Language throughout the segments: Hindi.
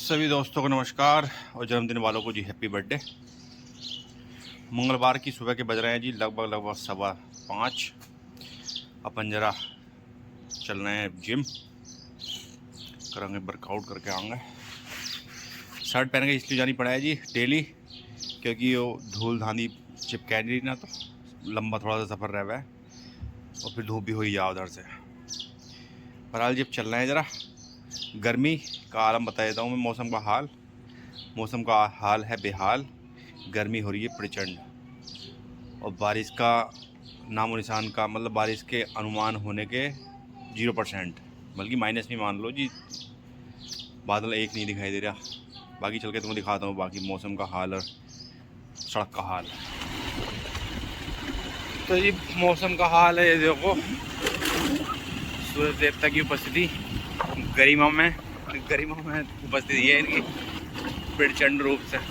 सभी दोस्तों को नमस्कार और जन्मदिन वालों को जी हैप्पी बर्थडे। मंगलवार की सुबह के बज रहे हैं जी लगभग 5:15। अपन जरा चल रहे हैं जिम, करेंगे वर्कआउट करके आएंगे। शर्ट पहन के इसलिए जानी पड़ा है जी डेली, क्योंकि वो धूल धांधी चिपका नहीं ना, तो लंबा थोड़ा सा सफ़र रह हुआ है और फिर धूप भी हो ही जा उधर से। बहरहाल जब चल रहे हैं जरा गर्मी का आलम बता देता हूँ मैं। मौसम का हाल है बेहाल। गर्मी हो रही है प्रचंड और बारिश का नामो निशान का मतलब बारिश के अनुमान होने के 0%, बल्कि माइनस में मान लो जी। बादल एक नहीं दिखाई दे रहा। बाकी चल के तुम्हें दिखाता हूँ बाकी मौसम का हाल और सड़क का हाल। तो ये मौसम का हाल है, ये देखो सूरज देवता की उपस्थिति गरिमा में उपस्थिति है इनकी प्रचंड रूप से। अब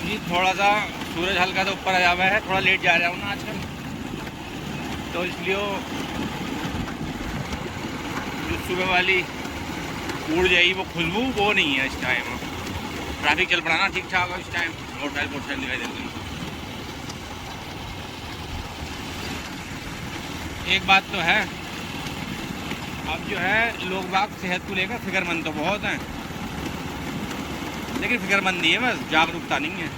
जी थोड़ा सा सूरज हल्का सा ऊपर आया हुआ है, थोड़ा लेट जा रहा हूँ ना आजकल, तो इसलिए जो सुबह वाली उड़ जाएगी वो खुशबू वो नहीं है इस टाइम। ट्रैफिक चल पड़ा ना ठीक ठाक है इस टाइम, मोटरसाइकिल दिखाई दे रही। एक बात तो है, अब जो है लोग बाग सेहत को लेकर फिक्रमंद तो बहुत हैं, लेकिन फिक्रमंद नहीं है, बस जागरूकता नहीं है।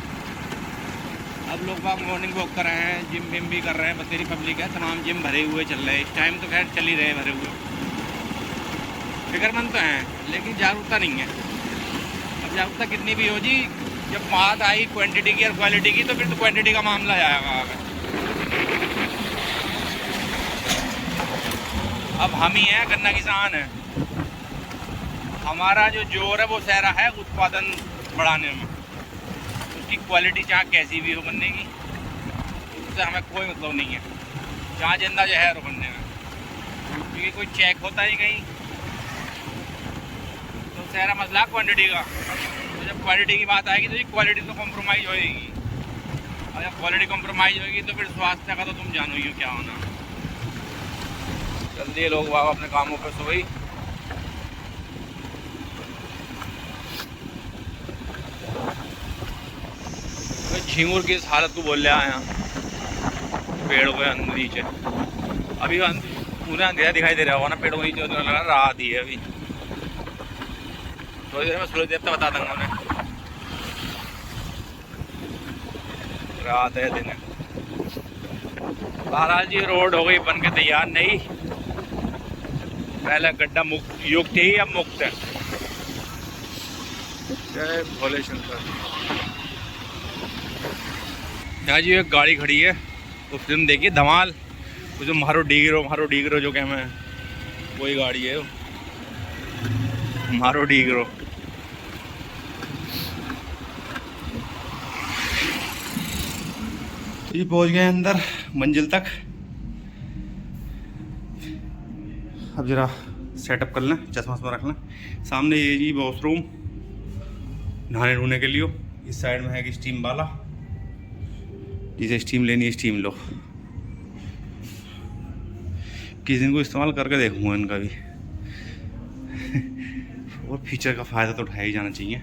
अब लोग बाग मॉर्निंग वॉक कर रहे हैं, जिम विम भी कर रहे हैं, बतेरी पब्लिक है, तमाम जिम भरे हुए चल रहे हैं इस टाइम, तो खैर चल ही रहे भरे हुए। फिक्रमंद तो हैं लेकिन जागरूकता नहीं है। अब जागरूकता कितनी भी हो जी, जब बात आई क्वांटिटी की और क्वालिटी की, तो फिर तो क्वांटिटी का मामला आएगा आगे। अब हम ही हैं, गन्ना किसान है, हमारा जो जोर है वो सहरा है उत्पादन बढ़ाने में। उसकी क्वालिटी चाहे कैसी भी हो बनने की, उससे हमें कोई मतलब नहीं है, जहाँ जिंदा जहर हो बनने में, क्योंकि कोई चेक होता नहीं कहीं। तो सहरा मसला क्वांटिटी का। तो जब क्वालिटी की बात आएगी तो ये क्वालिटी तो कॉम्प्रोमाइज़ होएगी, और जब क्वालिटी कॉम्प्रोमाइज़ होगी तो फिर स्वास्थ्य का तो तुम जानो ही हो क्या होना। जल्दी लोग वाह अपने कामों पर सोई। तो झींगुर की इस हालत को बोल ले आया पेड़ों के अंदर नीचे। अभी पूरा अंधेरा दिखाई दे रहा होगा ना पेड़ों के नीचे, तो लगा रात ही है अभी। थोड़ी देर में सूरज देवता बता दूंगा उन्हें रात है दिन है। बहरहाल जी रोड हो गई बन के तैयार नहीं, पहले गड्ढा मुक्त युक्त थी, अब मुक्त है। जय भोले शंकर। यहाँ जी एक गाड़ी खड़ी है, तो फिल्म देखिए धमाल, वो जो मारो डीगरो जो कहते हैं वही गाड़ी है वो, मारो डीगरो। तो ये पहुँच गए अंदर मंजिल तक। अब जरा सेटअप कर लें, चश्मा वश्मा रख लें। सामने ये जी वॉशरूम नहाने धोने के लिए, इस साइड में है कि स्टीम वाला, जिसे स्टीम लेनी है स्टीम लो। किसी दिन को इस्तेमाल करके देखूँगा इनका भी और फीचर का फ़ायदा तो उठाया ही जाना चाहिए।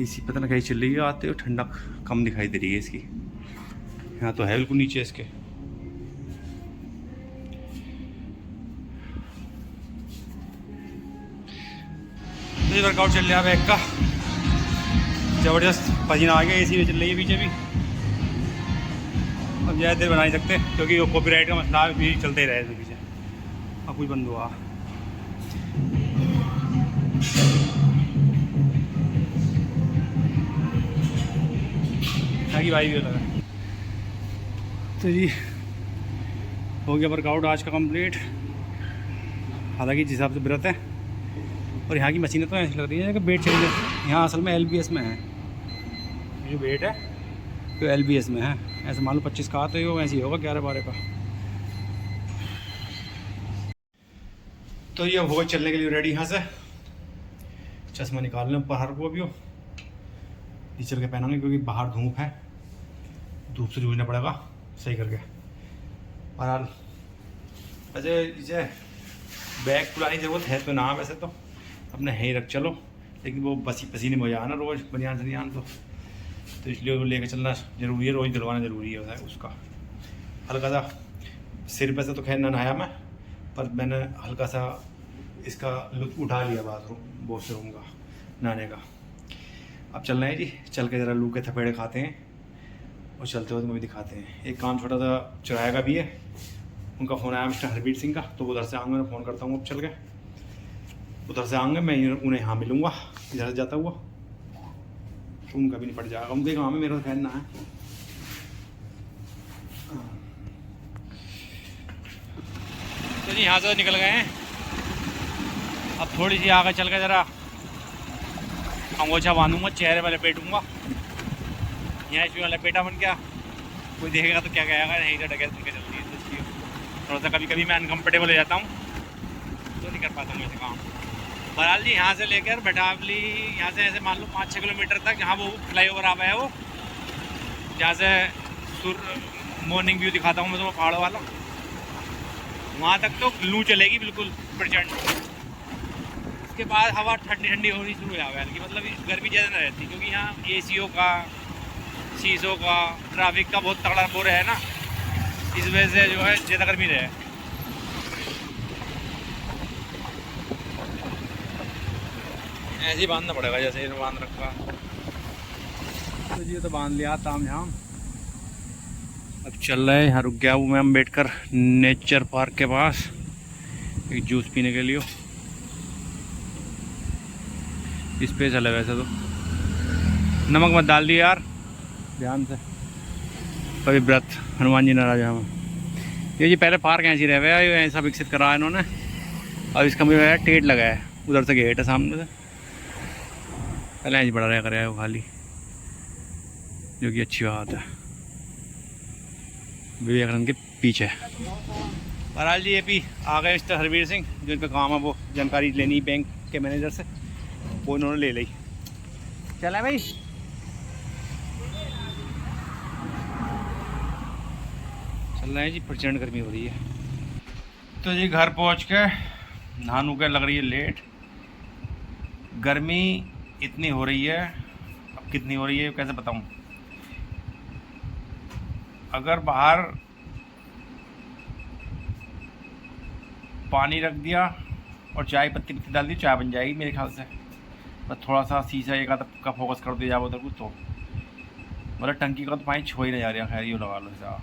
इसी पता ना कहीं चल रही है, आते हो ठंडक कम दिखाई दे रही है इसकी। यहाँ तो है बिल्कुल नीचे इसके। तो वर्कआउट चल रहा है बैक का, ज़बरदस्त पसीना आ गया, एसी में चल रही है पीछे भी। अब ज़्यादा देर बना नहीं सकते क्योंकि वो कॉपीराइट का मसला भी चलते ही रहे पीछे। अब कुछ बंद हुआ। ताकि भाई भी लगा। तो जी हो गया वर्कआउट आज का कंप्लीट। हालांकि जिस हिसाब से व्रत है और यहाँ की मशीनें तो ऐसी लग रही है कि वेट चली जाती है। यहाँ असल में LBS में है, जो वेट है तो LBS में है। ऐसे मान लो 25 का तो वो ऐसे ही होगा 11-12 का। तो ये हो चलने के लिए रेडी। यहाँ से चश्मा निकाल लें ऊपर हर को भी हो, टीचर के पहनांगे क्योंकि बाहर धूप है, धूप से जूझना पड़ेगा सही करके। बहरहाल वैसे इसे बैग पुरानी ज़रूरत है तो ना, वैसे तो अपने है ही रख चलो, लेकिन वो बसी पसीने में हो जाए ना रोज़ बनियान सनियान तो इसलिए वो लेके चलना ज़रूरी है, रोज़ दिलवाना ज़रूरी है उसका। हल्का सा सिर पे से तो खैर ना नहाया मैं, पर मैंने हल्का सा इसका लुत्फ़ उठा लिया बाथरूम का नहाने का। अब चल रहे हैं जी, चल के ज़रा लू के थपेड़े खाते हैं और चलते हुए तुम्हें भी दिखाते हैं। एक काम छोटा सा चुराया का भी है, उनका फ़ोन आया मिस्टर हरबीर सिंह का, तो उधर से आऊँगा, मैं फ़ोन करता हूँ अब चल के, उधर से आऊँगे मैं उन्हें यहाँ मिलूँगा इधर से जाता हुआ, तो उनका भी निपट जाएगा, उनके काम में मेरा खैर ना है। तो जी यहाँ से निकल गए हैं, अब थोड़ी सी आगे चल के ज़रा अंगोछा बांधूंगा, चेहरे में लपेटूंगा, यहाँ इसमें लपेटा बन गया, कोई देखेगा तो क्या कहेगा, नहीं तो डकैत करके चलती है, तो इसलिए थोड़ा सा कभी कभी मैं अनकम्फर्टेबल हो जाता हूँ, तो नहीं कर पाता हूँ ऐसे काम। बहरहाल जी यहाँ से लेकर भटावली, यहाँ से ऐसे मान लो 5-6 किलोमीटर तक, जहाँ वो फ्लाईओवर आ गया है वो, जहाँ से मॉर्निंग व्यू दिखाता हूँ मैं तुम्हें पहाड़ों वाला, वहाँ तक तो लू चलेगी बिल्कुल प्रचंड। उसके बाद हवा ठंडी ठंडी होनी शुरू हो जाएगी, कि मतलब गर्मी ज़्यादा नहीं रहती, क्योंकि यहाँ एसीओ का, शीशों का, ट्रैफिक का बहुत तगड़ा बोर है ना, इस वजह से जो है ज़्यादा गर्मी रहे। ऐसे ही बांधना पड़ेगा जैसे ये बांध रखा, तो जी तो बांध लिया ताम झाम। अब चल रहे हैं, यहाँ रुक गया हूँ मैं अम्बेडकर नेचर पार्क के पास एक जूस पीने के लिए। स्पेशल है वैसे तो, नमक मत डाल दिए यार ध्यान से, कभी व्रत हनुमान जी नाराज हम। ये जी पहले पार्क ऐसे रह गया, ऐसा विकसित करा है इन्होंने, अब इसका मुझे टेट लगा है, उधर से गेट है सामने से, पहले ऐसे बड़ा रहा कराया वो खाली, जो कि अच्छी बात है, विवेकानंद के पीछे। बहरहाल जी ये भी आ गए मिस्टर हरबीर सिंह, जो इनका काम है वो जानकारी लेनी बैंक के मैनेजर से, वो इन्होंने ले ली। चला भाई, चल रहे हैं जी, प्रचंड गर्मी हो रही है। तो जी घर पहुंच के नहानू के लग रही है लेट, गर्मी इतनी हो रही है, अब कितनी हो रही है कैसे बताऊं। अगर बाहर पानी रख दिया और चाय पत्ती डाल दी, चाय बन जाएगी मेरे ख्याल से, बस थोड़ा सा शीशा एक आधा का फोकस कर दिया जाए उधर कुछ, तो मतलब टंकी का तो पानी छो ही नहीं जा रहा। खैर ये लगा लो साहब,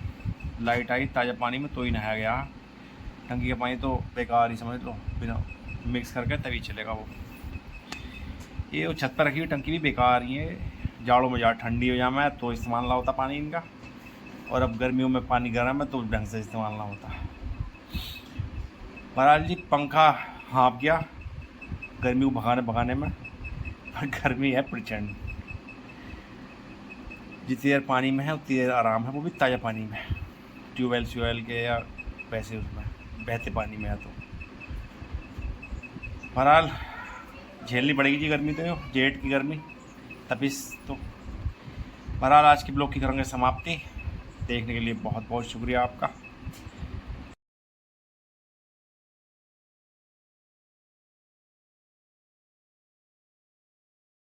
लाइट आई ताज़ा पानी में तो ही नहाया गया, टंकी का पानी तो बेकार ही समझ लो, बिना मिक्स करके तभी चलेगा वो। ये वो छत पर रखी हुई टंकी भी बेकार ही है, जाड़ों में ज़्यादा ठंडी हो जाए मैं तो इस्तेमाल ना होता पानी इनका, और अब गर्मियों में पानी गर्म है तो ढंग से इस्तेमाल ना होता। बहरहाल जी पंखा हाँप गया गर्मी को भगाने में, पर गर्मी है प्रचंड, जितनी देर पानी में है उतनी देर आराम है, वो भी ताज़ा पानी में, ट्यूबवेल के या वैसे उसमें बहते पानी में है। तो बहरहाल झेलनी पड़ेगी जी गर्मी, तो जेठ की गर्मी तपिश। तो बहरहाल आज की ब्लॉग की करेंगे समाप्ति, देखने के लिए बहुत बहुत शुक्रिया आपका।